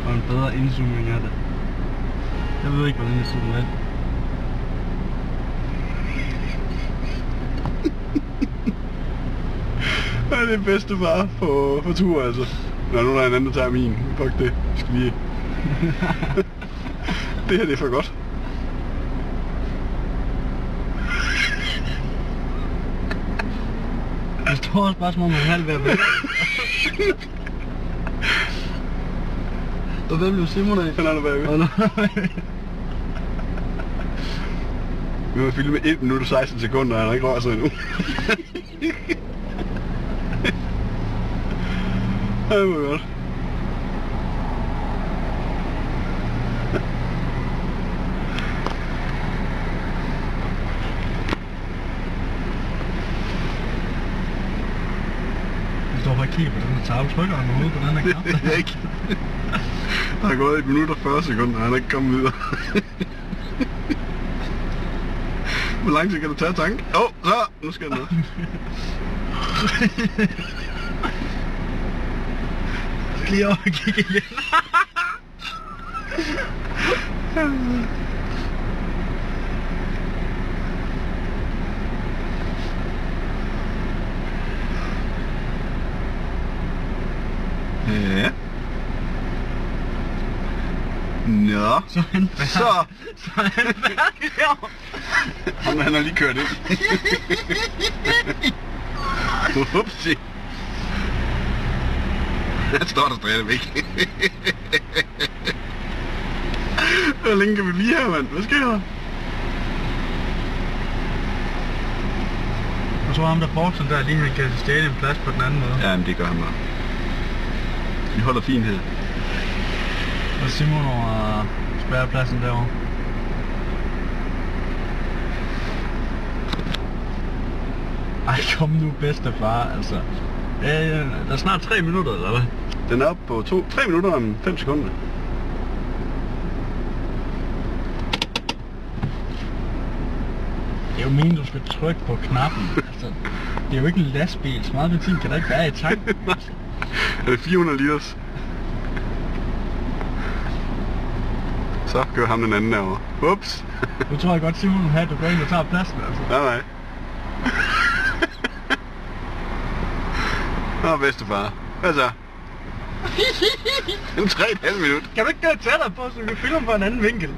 Og en bedre indzooming af det. Jeg ved ikke, hvordan jeg ser den af. Det er det bedste far på tur, altså. Nå, nu er der en anden, der tager min. Fuck det. Jeg skal lige... Det her, det er for godt. Det står også bare som om man er halv ved at være. Og hvem blev Simon af? Han er der bagved. Vi har filmet 1 minut og 16 sekunder, og han har ikke rørt sig endnu. Det var godt. Du står bare og kigger på den her tavle, trykker han hovedet på den her knap. Det er ikke. Der er gået 1 minut og 40 sekunder, og han er ikke kommet videre. Hvor lang tid kan du tage tanke? Så! Nu skal jeg ned. Lige over og kigge igen. Ja. Nå. Så er han færdig. Så er han færdig. Han har lige kørt ind. Upsi. Der står der stadigvæk. Hvor længe kan vi blive her, mand? Hvad sker der? Jeg tror ham der Borgsen der lige, han kan stjæle en plads på den anden måde. Ja, men det gør han bare. Vi holder fint her. Og Simon over spærrepladsen derovre. Ej, kom nu bedstefar, altså. Der er snart 3 minutter, eller hvad? Den er oppe på 3 minutter om 5 sekunder. Det er jo meningen, du skal trykke på knappen. Altså, det er jo ikke en lastbil. Så meget benzin kan der ikke være i tanken. Er det 400 liters? Så kører ham den anden derovre. Ups! Nu tror jeg godt, Simon vil have, at du går ind og tager pladsen, altså. Nej. Nå, bedstefar. Hvad så? En 3,5 minut. Kan du ikke gøre tættere på, så vi kan filme på en anden vinkel?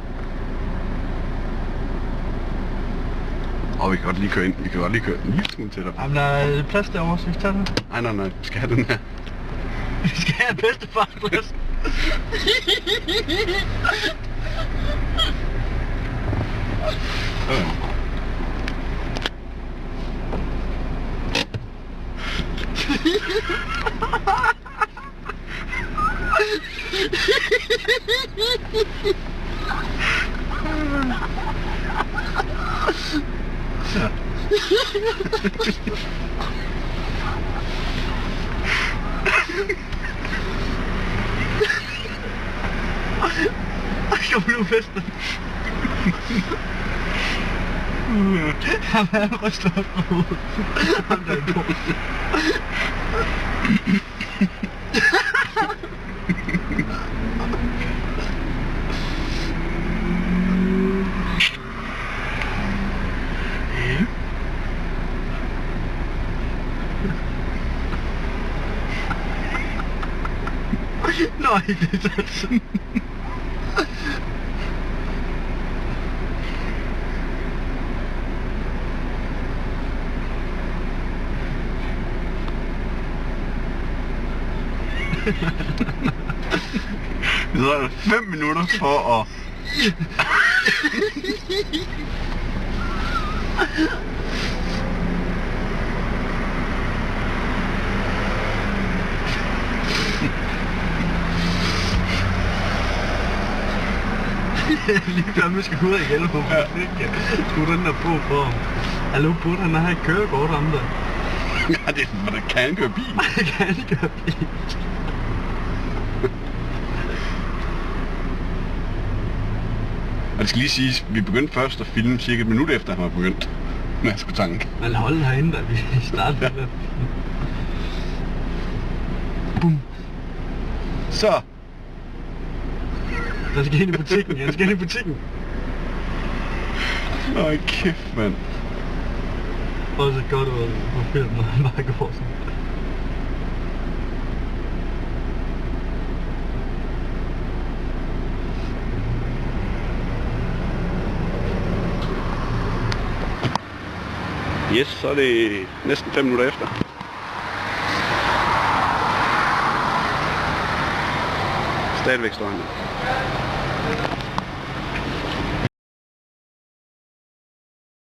Vi kan godt lige køre ind. Vi kan godt lige køre en lille smule tættere på. Jamen, der er plads derovre, så vi tager den. Nej. Vi skal have den her. Vi skal have bedstefars plads. Kom nu, fester. Han ryster op på hovedet. Han der er på. Nej, det er sådan. Vi sidder 5 minutter for at... Lige før vi skal gå ud og hjælpe på, skulle den der på for ham. Hallo, burde han have et kørekort om det? Ja, det er, hvordan kan han køre bil? Kan han køre bil? Og det skal lige siges, vi begyndte først at filme cirka et minut efter, han var begyndt. Når jeg skulle tanke. Men hold herinde, da vi startede Ja. med. Bum. Så! Der skal ind i butikken, jeg skal ind i butikken. Åh, kæft, mand. Også godt ud på film, når han bare går sådan. Yes, så er det næsten 5 minutter efter. Stadigvæk står han der.